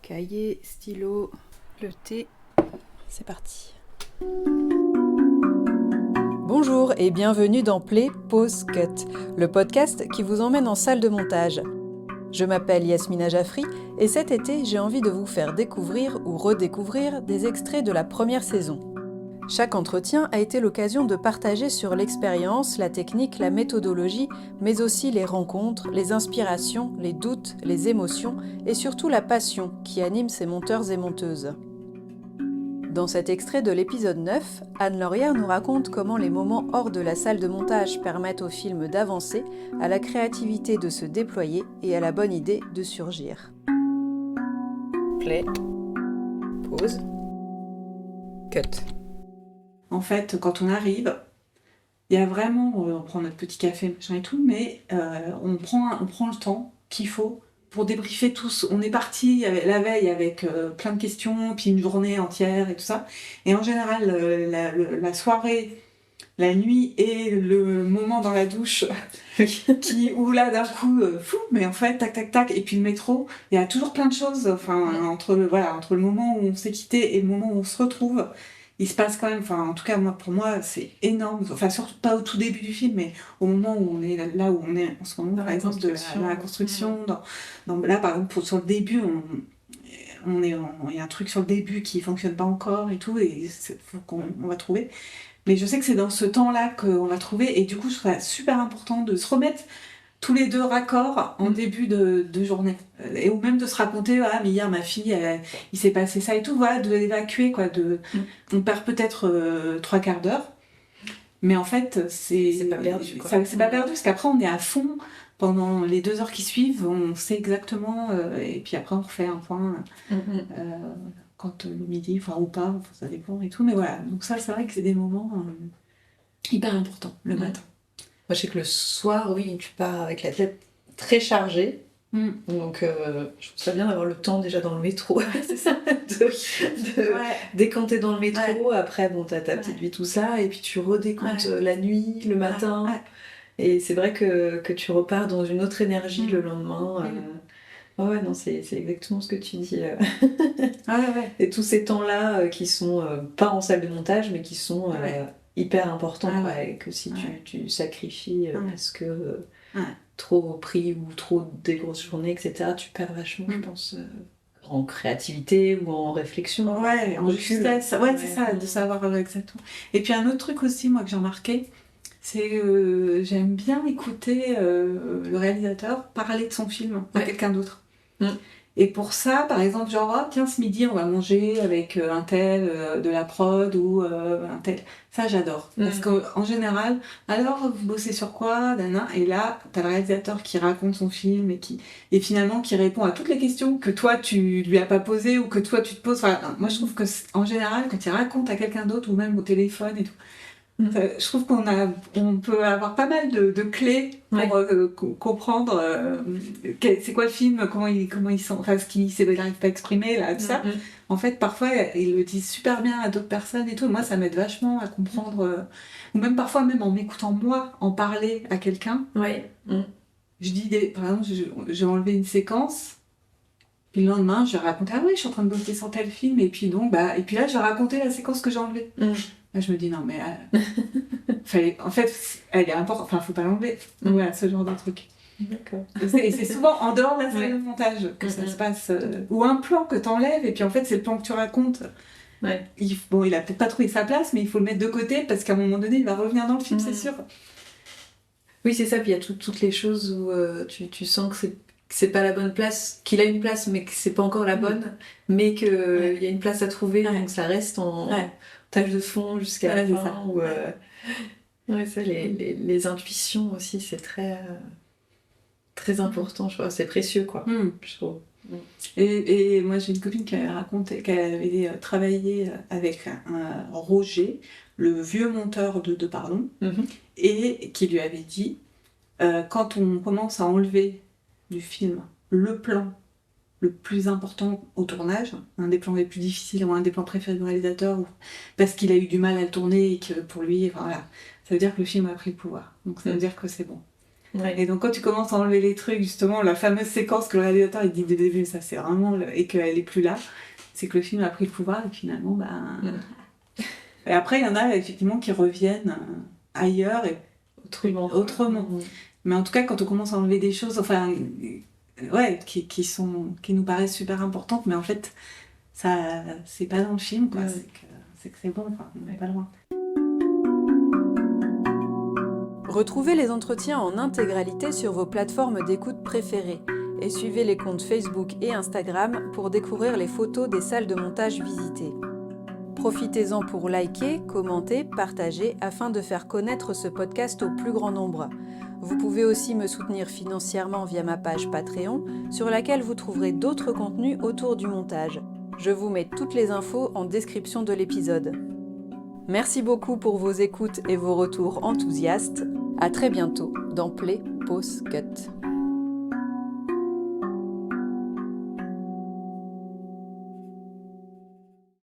Cahier, stylo, le thé, c'est parti. Bonjour et bienvenue dans Play, Pause, Cut, le podcast qui vous emmène en salle de montage. Je m'appelle Yasmina Jaffry et cet été, j'ai envie de vous faire découvrir ou redécouvrir des extraits de la première saison. Chaque entretien a été l'occasion de partager sur l'expérience, la technique, la méthodologie, mais aussi les rencontres, les inspirations, les doutes, les émotions et surtout la passion qui anime ces monteurs et monteuses. Dans cet extrait de l'épisode 9, Anne Laurière nous raconte comment les moments hors de la salle de montage permettent au film d'avancer, à la créativité de se déployer et à la bonne idée de surgir. Play, pause, cut. En fait, quand on arrive, il y a vraiment, on prend notre petit café, machin et tout, mais on prend le temps qu'il faut pour débriefer tous. On est parti la veille avec plein de questions, puis une journée entière et tout ça. Et en général, la soirée, la nuit et le moment dans la douche, où là d'un coup, fou, mais en fait, tac, tac, tac, et puis le métro, il y a toujours plein de choses, entre le moment où on s'est quitté et le moment où on se retrouve. Il se passe quand même, en tout cas pour moi c'est énorme, surtout pas au tout début du film, mais au moment où on est là où on est en ce moment, par exemple de la construction, là par exemple sur le début, il y a un truc sur le début qui fonctionne pas encore et tout, et faut qu'on va trouver. Mais je sais que c'est dans ce temps-là qu'on va trouver, et du coup je trouve ça super important de se remettre tous les deux raccords en début de journée. Ou même de se raconter, mais hier ma fille, il s'est passé ça et tout, de l'évacuer, on perd peut-être 3 quarts d'heure, mais en fait, c'est pas perdu, quoi. C'est pas perdu, parce qu'après on est à fond pendant les 2 heures qui suivent, on sait exactement, et puis après on refait un point quand le midi, ou pas, ça dépend et tout, mais voilà. Donc ça, c'est vrai que c'est des moments hyper importants, le matin. Moi, je sais que le soir, oui, tu pars avec la tête très chargée. Donc, je trouve ça bien d'avoir le temps déjà dans le métro. C'est ça. Décanter dans le métro. Ouais. Après, t'as ta petite vie, tout ça. Et puis, tu redécomptes la nuit, le matin. Ouais. Et c'est vrai que tu repars dans une autre énergie le lendemain. Ouais, non, c'est exactement ce que tu dis. Et tous ces temps-là qui sont pas en salle de montage, mais qui sont... hyper important, et que si tu sacrifies parce que trop pris ou trop des grosses journées, etc., tu perds vachement, je pense, en créativité ou en réflexion. En justesse, c'est ça, de savoir exactement. Et puis un autre truc aussi, moi, que j'ai remarqué, c'est que j'aime bien écouter le réalisateur parler de son film à quelqu'un d'autre. Et pour ça, par exemple, tiens, ce midi, on va manger avec un tel de la prod ou un tel. Ça, j'adore. Parce qu'en général, alors, vous bossez sur quoi, et là, t'as le réalisateur qui raconte son film et finalement qui répond à toutes les questions que toi, tu lui as pas posées ou que toi, tu te poses. Moi, je trouve que, en général, quand il raconte à quelqu'un d'autre ou même au téléphone et tout, je trouve qu'on peut avoir pas mal de clés pour comprendre c'est quoi le film, comment ils sont, ce qu'il n'arrive pas à exprimer, tout ça. En fait, parfois, ils le disent super bien à d'autres personnes et tout. Moi, ça m'aide vachement à comprendre. Ou même parfois, même en m'écoutant moi, en parler à quelqu'un. Je dis, par exemple, j'ai enlevé une séquence. Puis le lendemain, je racontais, je suis en train de bosser sur tel film. Et puis donc, et puis là, je racontais la séquence que j'ai enlevée. Là, je me dis, non, mais en fait, elle est importante, faut pas l'enlever. Voilà, ce genre de truc. D'accord. Et c'est souvent en dehors de la salle de montage que ça se passe. Ou un plan que t'enlèves, et puis en fait, c'est le plan que tu racontes. Il a peut-être pas trouvé sa place, mais il faut le mettre de côté, parce qu'à un moment donné, il va revenir dans le film, c'est sûr. Oui, c'est ça, puis il y a toutes les choses où tu sens que c'est pas la bonne place, qu'il a une place, mais que c'est pas encore la bonne, mais qu'il y a une place à trouver, donc ça reste en tâche de fond jusqu'à la fin. Ça, les intuitions aussi, c'est très, très important, je crois. C'est précieux, quoi, je trouve. Et moi, j'ai une copine qui avait raconté qu'elle avait travaillé avec un Roger, le vieux monteur de Pardon, et qui lui avait dit, quand on commence à enlever du film le plan le plus important au tournage, un des plans les plus difficiles ou un des plans préférés du réalisateur, parce qu'il a eu du mal à le tourner et que pour lui, ça veut dire que le film a pris le pouvoir. Donc ça veut dire que c'est bon. Et donc quand tu commences à enlever les trucs, justement, la fameuse séquence que le réalisateur il dit dès le début, ça c'est vraiment... et qu'elle est plus là, c'est que le film a pris le pouvoir et finalement, Et après, il y en a effectivement qui reviennent ailleurs et autrement. Mais en tout cas, quand on commence à enlever des choses, qui nous paraissent super importantes, mais en fait, ça, c'est pas dans le film, quoi. C'est que c'est bon, on n'est pas loin. Retrouvez les entretiens en intégralité sur vos plateformes d'écoute préférées et suivez les comptes Facebook et Instagram pour découvrir les photos des salles de montage visitées. Profitez-en pour liker, commenter, partager afin de faire connaître ce podcast au plus grand nombre. Vous pouvez aussi me soutenir financièrement via ma page Patreon sur laquelle vous trouverez d'autres contenus autour du montage. Je vous mets toutes les infos en description de l'épisode. Merci beaucoup pour vos écoutes et vos retours enthousiastes. À très bientôt dans Play, Pause, Cut.